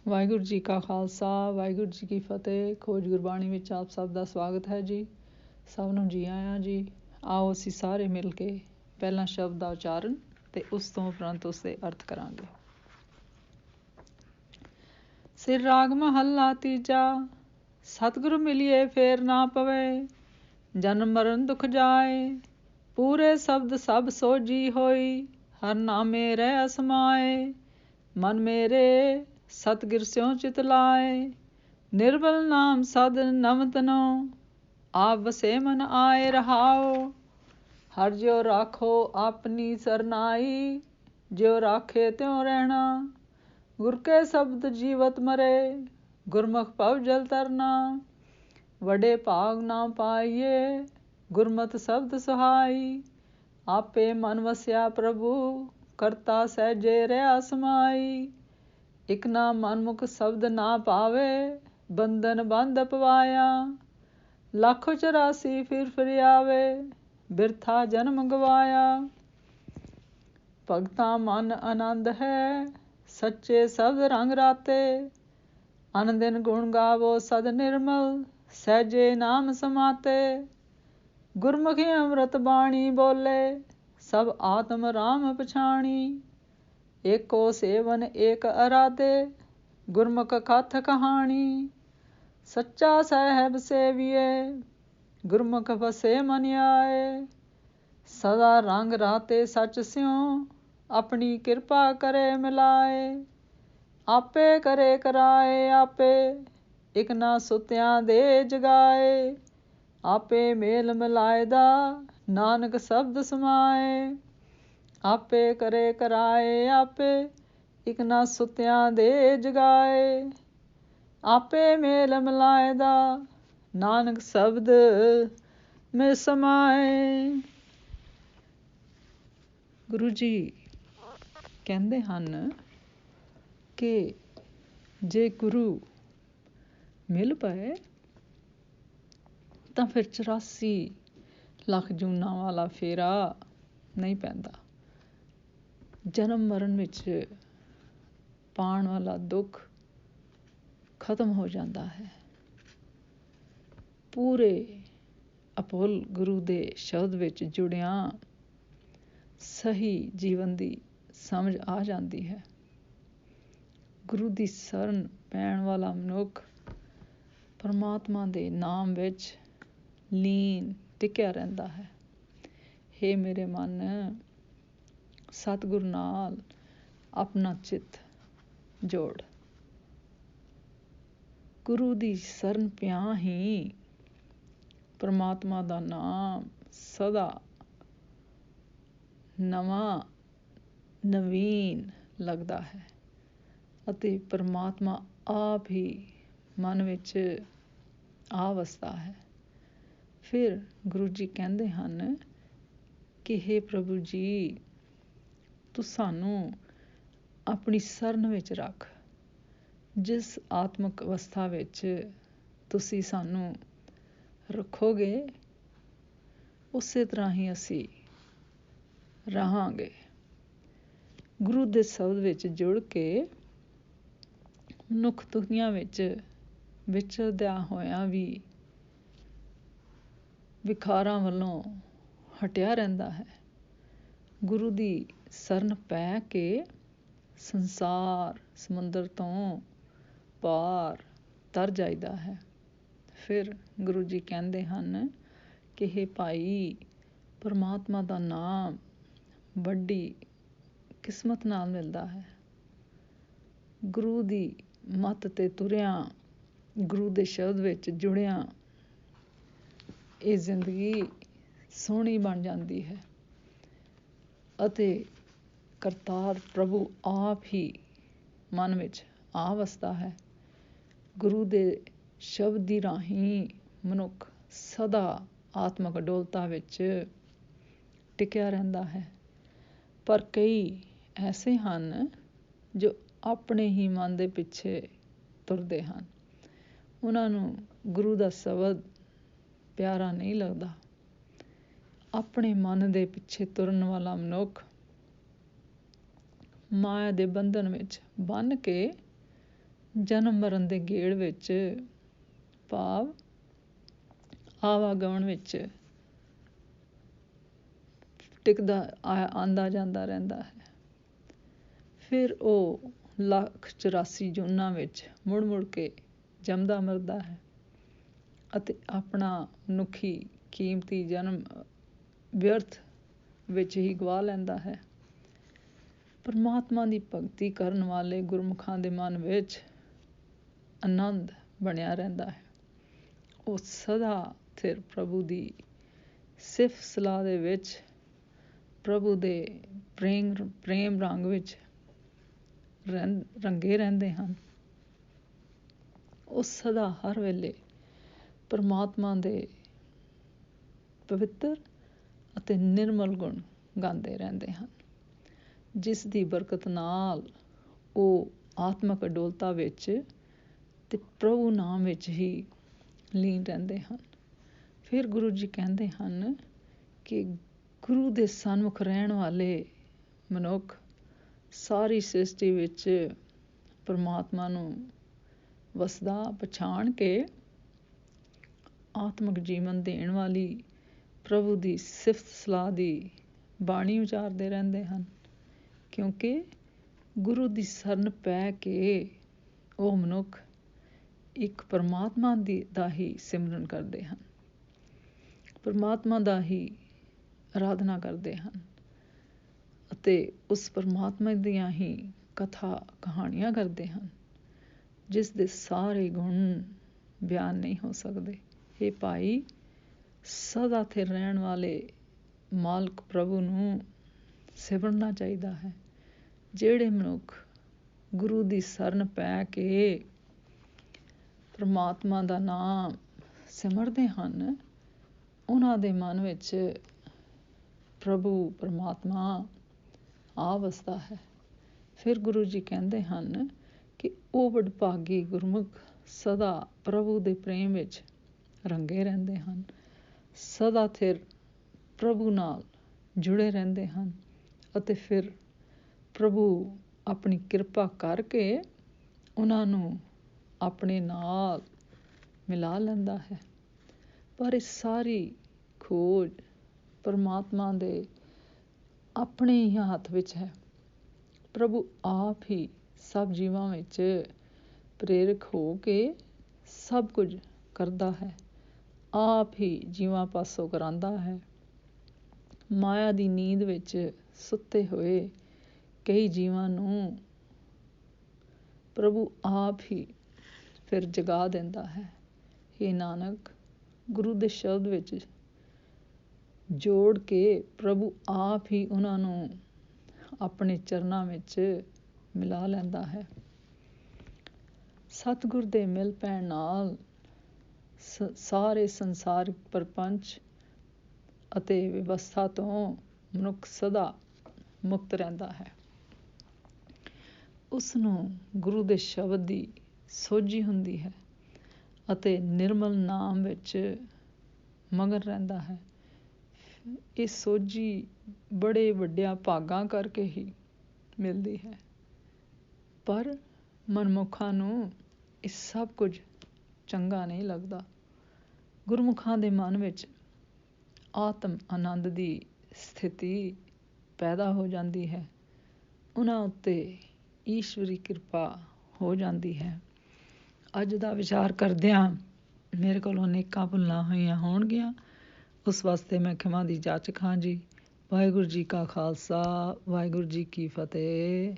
ਵਾਹਿਗੁਰੂ ਜੀ ਕਾ ਖਾਲਸਾ ਵਾਹਿਗੁਰੂ ਜੀ ਕੀ ਫਤਿਹ। ਖੋਜ ਗੁਰਬਾਣੀ ਵਿੱਚ ਆਪ ਸਭ ਦਾ ਸਵਾਗਤ ਹੈ ਜੀ। ਸਭ ਨੂੰ ਜੀ ਆਇਆਂ ਜੀ। ਆਓ ਅਸੀਂ ਸਾਰੇ ਮਿਲ ਕੇ ਪਹਿਲਾਂ ਸ਼ਬਦ ਦਾ ਉਚਾਰਨ ਤੇ ਉਸ ਤੋਂ ਉਪਰੰਤ ਉਸਦੇ ਅਰਥ ਕਰਾਂਗੇ। ਸਿਰ ਰਾਗ ਮਹੱਲਾ ਤੀਜਾ। ਸਤਿਗੁਰੂ ਮਿਲੀਏ ਫੇਰ ਨਾ ਪਵੇ, ਜਨਮ ਮਰਨ ਦੁਖ ਜਾਏ। ਪੂਰੇ ਸ਼ਬਦ ਸਭ ਸੋਝੀ ਹੋਈ, ਹਰ ਨਾਮੇ ਰਹਿ ਅਸਮਾਏ। ਮਨ ਮੇਰੇ ਸਤਿਗੁਰ ਸਿਉ ਚਿਤ ਲਾਏ, ਨਿਰਬਲ ਨਾਮ ਸਦ ਨਵਤਨੋ। ਆਪ ਵਸੇ ਮਨ ਆਏ ਰਹਾਓ, ਹਰ ਜਿਉ ਰਾਖੋ ਆਪਣੀ ਸਰਨਾਈ। ਜਿਉ ਰਾਖੇ ਤਿਉ ਰਹਿਣਾ, ਗੁਰ ਕੇ ਸ਼ਬਦ ਜੀਵਤ ਮਰੇ। ਗੁਰਮੁਖ ਭਵ ਜਲ ਤਰਨਾ, ਵਡੇ ਭਾਗ ਨਾ ਪਾਈਏ। ਗੁਰਮਤਿ ਸ਼ਬਦ ਸੁਹਾਈ, ਆਪੇ ਮਨ ਵਸਿਆ ਪ੍ਰਭੂ। ਕਰਤਾ ਸਹਿਜੇ ਰਿਹਾ ਸਮਾਈ। ਇਕ ਨਾ ਮਨਮੁਖ ਸ਼ਬਦ ਨਾ ਪਾਵੇ, ਬੰਧਨ ਬੰਧ ਪਵਾਇਆ। ਲੱਖ 84 ਫਿਰ ਆਵੇ, ਬਿਰਥਾ ਜਨਮ ਗਵਾਇਆ। ਭਗਤਾਂ ਮਨ ਆਨੰਦ ਹੈ, ਸੱਚੇ ਸ਼ਬਦ ਰੰਗ ਰਾਤੇ। ਅਨ ਦਿਨ ਗੁਣ ਗਾਵੋ ਸਦ ਨਿਰਮਲ, ਸਹਿਜੇ ਨਾਮ ਸਮਾਤੇ। ਗੁਰਮੁਖੀ ਅੰਮ੍ਰਿਤ ਬਾਣੀ ਬੋਲੇ, ਸਭ ਆਤਮ ਰਾਮ ਪਛਾਣੀ। ਏਕੋ ਸੇਵਨ ਏਕ ਅਰਾਧੇ, ਗੁਰਮੁਖ ਕਥ ਕਹਾਣੀ। ਸੱਚਾ ਸਾਹਿਬ ਸੇਵੀਏ, ਗੁਰਮੁਖ ਵਸੇ ਮਨ ਆਏ। ਸਦਾ ਰੰਗ ਰਾਤੇ ਸੱਚ ਸਿਉ, ਆਪਣੀ ਕਿਰਪਾ ਕਰੇ ਮਿਲਾਏ। ਆਪੇ ਕਰੇ ਕਰਾਏ ਆਪੇ, ਇਕ ਨਾ ਸੁਤਿਆਂ ਦੇ ਜਗਾਏ। ਆਪੇ ਮੇਲ ਮਿਲਾਏ ਦਾ, ਨਾਨਕ ਸ਼ਬਦ ਸਮਾਏ। ਆਪੇ ਕਰੇ ਕਰਾਏ ਆਪੇ, ਇਕ ਨਾ ਸੁਤਿਆਂ ਦੇ ਜਗਾਏ। ਆਪੇ ਮੇਲ ਮਿਲਾਏ ਦਾ, ਨਾਨਕ ਸ਼ਬਦ ਮੇ ਸਮਾਏ। ਗੁਰੂ ਜੀ ਕਹਿੰਦੇ ਹਨ ਕਿ ਜੇ ਗੁਰੂ ਮਿਲ ਪਏ ਤਾਂ ਫਿਰ 84 ਲੱਖ ਜੂਨਾਂ ਵਾਲਾ ਫੇਰਾ ਨਹੀਂ ਪੈਂਦਾ। ਜਨਮ ਮਰਨ ਵਿੱਚ ਪਾਉਣ ਵਾਲਾ ਦੁੱਖ ਖਤਮ ਹੋ ਜਾਂਦਾ ਹੈ। ਪੂਰੇ ਅਭੁੱਲ ਗੁਰੂ ਦੇ ਸ਼ਬਦ ਵਿੱਚ ਜੁੜਿਆਂ ਸਹੀ ਜੀਵਨ ਦੀ ਸਮਝ ਆ ਜਾਂਦੀ ਹੈ। ਗੁਰੂ ਦੀ ਸ਼ਰਨ ਪੈਣ ਵਾਲਾ ਮਨੁੱਖ ਪਰਮਾਤਮਾ ਦੇ ਨਾਮ ਵਿੱਚ ਲੀਨ ਟਿਕਿਆ ਰਹਿੰਦਾ ਹੈ। ਹੇ ਮੇਰੇ ਮਨ, ਸਤਿਗੁਰ ਨਾਲ ਆਪਣਾ ਚਿੱਤ ਜੋੜ। ਗੁਰੂ ਦੀ ਸ਼ਰਨ ਪਿਆਂ ਹੀ ਪਰਮਾਤਮਾ ਦਾ ਨਾਮ ਸਦਾ ਨਵਾਂ ਨਵੀਨ ਲੱਗਦਾ ਹੈ ਅਤੇ ਪਰਮਾਤਮਾ ਆਪ ਹੀ ਮਨ ਵਿੱਚ ਆ ਵਸਦਾ ਹੈ। ਫਿਰ ਗੁਰੂ ਜੀ ਕਹਿੰਦੇ ਹਨ ਕਿ ਹੇ ਪ੍ਰਭੂ ਜੀ, ਤੂੰ ਸਾਨੂੰ ਆਪਣੀ ਸ਼ਰਨ ਵਿੱਚ ਰੱਖ। ਜਿਸ ਆਤਮਿਕ ਅਵਸਥਾ ਵਿੱਚ ਤੁਸੀਂ ਸਾਨੂੰ ਰੱਖੋਗੇ, ਉਸੇ ਤਰ੍ਹਾਂ ਹੀ ਅਸੀਂ ਰਹਾਂਗੇ। ਗੁਰੂ ਦੇ ਸ਼ਬਦ ਵਿੱਚ ਜੁੜ ਕੇ ਮਨੁੱਖ ਦੁਨੀਆਂ ਵਿੱਚ ਵਿਚਰਦਿਆਂ ਹੋਇਆਂ ਵੀ ਵਿਕਾਰਾਂ ਵੱਲੋਂ ਹਟਿਆ ਰਹਿੰਦਾ ਹੈ। ਗੁਰੂ ਦੀ ਸ਼ਰਨ ਪੈ ਕੇ ਸੰਸਾਰ ਸਮੁੰਦਰ ਤੋਂ ਪਾਰ ਤਰ ਜਾਈਦਾ ਹੈ। ਫਿਰ ਗੁਰੂ ਜੀ ਕਹਿੰਦੇ ਹਨ ਕਿ ਹੇ ਭਾਈ, ਪਰਮਾਤਮਾ ਦਾ ਨਾਮ ਵੱਡੀ ਕਿਸਮਤ ਨਾਲ ਮਿਲਦਾ ਹੈ। ਗੁਰੂ ਦੀ ਮੱਤ ਤੇ ਤੁਰਿਆਂ, ਗੁਰੂ ਦੇ ਸ਼ਬਦ ਵਿੱਚ ਜੁੜਿਆਂ ਇਹ ਜ਼ਿੰਦਗੀ ਸੋਹਣੀ ਬਣ ਜਾਂਦੀ ਹੈ ਅਤੇ ਕਰਤਾਰ ਪ੍ਰਭੂ ਆਪ ਹੀ ਮਨ ਵਿੱਚ ਆ ਵਸਦਾ ਹੈ। ਗੁਰੂ ਦੇ ਸ਼ਬਦ ਦੀ ਰਾਹੀਂ ਮਨੁੱਖ ਸਦਾ ਆਤਮਕ ਅਡੋਲਤਾ ਵਿੱਚ ਟਿਕਿਆ ਰਹਿੰਦਾ ਹੈ। ਪਰ ਕਈ ਐਸੇ ਹਨ ਜੋ ਆਪਣੇ ਹੀ ਮਨ ਦੇ ਪਿੱਛੇ ਤੁਰਦੇ ਹਨ। ਉਹਨਾਂ ਨੂੰ ਗੁਰੂ ਦਾ ਸ਼ਬਦ ਪਿਆਰਾ ਨਹੀਂ ਲੱਗਦਾ। ਆਪਣੇ ਮਨ ਦੇ ਪਿੱਛੇ ਤੁਰਨ ਵਾਲਾ ਮਨੁੱਖ ਮਾਇਆ ਦੇ ਬੰਧਨ ਵਿੱਚ ਬੰਨ੍ਹ ਕੇ ਜਨਮ ਮਰਨ ਦੇ ਗੇੜ ਵਿੱਚ, ਭਾਵ ਆਵਾਗਮਨ ਵਿੱਚ ਟਿਕਦਾ ਆਉਂਦਾ ਜਾਂਦਾ ਰਹਿੰਦਾ ਹੈ। ਫਿਰ ਉਹ 1,84 ਜੂਨਾਂ ਵਿੱਚ ਮੁੜ ਮੁੜ ਕੇ ਜੰਮਦਾ ਮਰਦਾ ਹੈ ਅਤੇ ਆਪਣਾ ਮਨੁੱਖੀ ਕੀਮਤੀ ਜਨਮ ਵਿਅਰਥ ਵਿੱਚ ਹੀ ਗਵਾ ਲੈਂਦਾ ਹੈ। ਪਰਮਾਤਮਾ ਦੀ ਭਗਤੀ ਕਰਨ ਵਾਲੇ ਗੁਰਮੁਖਾਂ ਦੇ ਮਨ ਵਿੱਚ ਆਨੰਦ ਬਣਿਆ ਰਹਿੰਦਾ ਹੈ। ਉਹ ਸਦਾ ਸਿਰ ਪ੍ਰਭੂ ਦੀ ਸਿਫਤ ਸਲਾਹ ਦੇ ਵਿੱਚ, ਪ੍ਰਭੂ ਦੇ ਪ੍ਰੇਮ ਰੰਗ ਵਿੱਚ ਰੰਗੇ ਰਹਿੰਦੇ ਹਨ। ਉਹ ਸਦਾ ਹਰ ਵੇਲੇ ਪਰਮਾਤਮਾ ਦੇ ਪਵਿੱਤਰ ਅਤੇ ਨਿਰਮਲ ਗੁਣ ਗਾਉਂਦੇ ਰਹਿੰਦੇ ਹਨ, ਜਿਸ ਦੀ ਬਰਕਤ ਨਾਲ ਉਹ ਆਤਮਕ ਅਡੋਲਤਾ ਵਿੱਚ ਅਤੇ ਪ੍ਰਭੂ ਨਾਮ ਵਿੱਚ ਹੀ ਲੀਨ ਰਹਿੰਦੇ ਹਨ। ਫਿਰ ਗੁਰੂ ਜੀ ਕਹਿੰਦੇ ਹਨ ਕਿ ਗੁਰੂ ਦੇ ਸਨਮੁਖ ਰਹਿਣ ਵਾਲੇ ਮਨੁੱਖ ਸਾਰੀ ਸ੍ਰਿਸ਼ਟੀ ਵਿੱਚ ਪਰਮਾਤਮਾ ਨੂੰ ਵਸਦਾ ਪਛਾਣ ਕੇ ਆਤਮਿਕ ਜੀਵਨ ਦੇਣ ਵਾਲੀ ਪ੍ਰਭੂ ਦੀ ਸਿਫਤ ਸਲਾਹ ਦੀ ਬਾਣੀ ਉਚਾਰਦੇ ਰਹਿੰਦੇ ਹਨ, ਕਿਉਂਕਿ ਗੁਰੂ ਦੀ ਸ਼ਰਨ ਪੈ ਕੇ ਉਹ ਮਨੁੱਖ ਇੱਕ ਪਰਮਾਤਮਾ ਦਾ ਹੀ ਸਿਮਰਨ ਕਰਦੇ ਹਨ, ਪਰਮਾਤਮਾ ਦਾ ਹੀ ਆਰਾਧਨਾ ਕਰਦੇ ਹਨ ਅਤੇ ਉਸ ਪਰਮਾਤਮਾ ਦੀਆਂ ਹੀ ਕਥਾ ਕਹਾਣੀਆਂ ਕਰਦੇ ਹਨ, ਜਿਸ ਦੇ ਸਾਰੇ ਗੁਣ ਬਿਆਨ ਨਹੀਂ ਹੋ ਸਕਦੇ। ਇਹ ਭਾਈ, ਸਦਾ ਸਥਿਰ ਰਹਿਣ ਵਾਲੇ ਮਾਲਕ ਪ੍ਰਭੂ ਨੂੰ ਸਿਮਰਨਾ ਚਾਹੀਦਾ ਹੈ। ਜਿਹੜੇ ਮਨੁੱਖ ਗੁਰੂ ਦੀ ਸ਼ਰਨ ਪੈ ਕੇ ਪਰਮਾਤਮਾ ਦਾ ਨਾਮ ਸਿਮਰਦੇ ਹਨ, ਉਹਨਾਂ ਦੇ ਮਨ ਵਿੱਚ ਪ੍ਰਭੂ ਪਰਮਾਤਮਾ ਆ ਵਸਦਾ ਹੈ। ਫਿਰ ਗੁਰੂ ਜੀ ਕਹਿੰਦੇ ਹਨ ਕਿ ਉਹ ਵਡਭਾਗੀ ਗੁਰਮੁਖ ਸਦਾ ਪ੍ਰਭੂ ਦੇ ਪ੍ਰੇਮ ਵਿੱਚ ਰੰਗੇ ਰਹਿੰਦੇ ਹਨ, ਸਦਾ ਸਥਿਰ ਪ੍ਰਭੂ ਨਾਲ ਜੁੜੇ ਰਹਿੰਦੇ ਹਨ ਅਤੇ ਫਿਰ ਪ੍ਰਭੂ ਆਪਣੀ ਕਿਰਪਾ ਕਰਕੇ ਉਹਨਾਂ ਨੂੰ ਆਪਣੇ ਨਾਲ ਮਿਲਾ ਲੈਂਦਾ ਹੈ। ਪਰ ਇਹ ਸਾਰੀ ਖੋਜ ਪਰਮਾਤਮਾ ਦੇ ਆਪਣੇ ਹੀ ਹੱਥ ਵਿੱਚ ਹੈ। ਪ੍ਰਭੂ ਆਪ ਹੀ ਸਭ ਜੀਵਾਂ ਵਿੱਚ ਪ੍ਰੇਰਕ ਹੋ ਕੇ ਸਭ ਕੁਝ ਕਰਦਾ ਹੈ, ਆਪ ਹੀ ਜੀਵਾਂ ਪਾਸੋਂ ਕਰਾਉਂਦਾ ਹੈ। ਮਾਇਆ ਦੀ ਨੀਂਦ ਵਿੱਚ ਸੁੱਤੇ ਹੋਏ ਕਈ ਜੀਵਾਂ ਨੂੰ ਪ੍ਰਭੂ ਆਪ ਹੀ ਫਿਰ ਜਗਾ ਦਿੰਦਾ ਹੈ। ਹੇ ਨਾਨਕ, ਗੁਰੂ ਦੇ ਸ਼ਬਦ ਵਿੱਚ ਜੋੜ ਕੇ ਪ੍ਰਭੂ ਆਪ ਹੀ ਉਹਨਾਂ ਨੂੰ ਆਪਣੇ ਚਰਨਾਂ ਵਿੱਚ ਮਿਲਾ ਲੈਂਦਾ ਹੈ। ਸਤਿਗੁਰ ਦੇ ਮਿਲ ਪੈਣ ਨਾਲ ਸਾਰੇ ਸੰਸਾਰਿਕ ਪ੍ਰਪੰਚ ਅਤੇ ਵਿਵਸਥਾ ਤੋਂ ਮਨੁੱਖ ਸਦਾ ਮੁਕਤ ਰਹਿੰਦਾ ਹੈ। ਉਸ ਨੂੰ ਗੁਰੂ ਦੇ ਸ਼ਬਦ ਦੀ ਸੋਝੀ ਹੁੰਦੀ ਹੈ ਅਤੇ ਨਿਰਮਲ ਨਾਮ ਵਿੱਚ ਮਗਨ ਰਹਿੰਦਾ ਹੈ। ਇਹ ਸੋਝੀ ਬੜੇ ਵੱਡਿਆਂ ਭਾਗਾਂ ਕਰਕੇ ਹੀ ਮਿਲਦੀ ਹੈ, ਪਰ ਮਨਮੁਖਾਂ ਨੂੰ ਇਹ ਸਭ ਕੁਝ ਚੰਗਾ ਨਹੀਂ ਲੱਗਦਾ। ਗੁਰਮੁਖਾਂ ਦੇ ਮਨ ਵਿੱਚ ਆਤਮ ਆਨੰਦ ਦੀ ਸਥਿਤੀ ਪੈਦਾ ਹੋ ਜਾਂਦੀ ਹੈ, ਉਹਨਾਂ ਉੱਤੇ ਈਸ਼ਵਰੀ ਕਿਰਪਾ ਹੋ ਜਾਂਦੀ ਹੈ। ਅੱਜ ਦਾ ਵਿਚਾਰ ਕਰਦਿਆਂ ਮੇਰੇ ਕੋਲੋਂ ਅਨੇਕਾਂ ਭੁੱਲਾਂ ਹੋਈਆਂ ਹੋਣਗੀਆਂ, ਉਸ ਵਾਸਤੇ ਮੈਂ ਖਿਮਾ ਦੀ ਜਾਚਕ ਹਾਂ ਜੀ। ਵਾਹਿਗੁਰੂ ਜੀ ਕਾ ਖਾਲਸਾ, ਵਾਹਿਗੁਰੂ ਜੀ ਕੀ ਫਤਿਹ।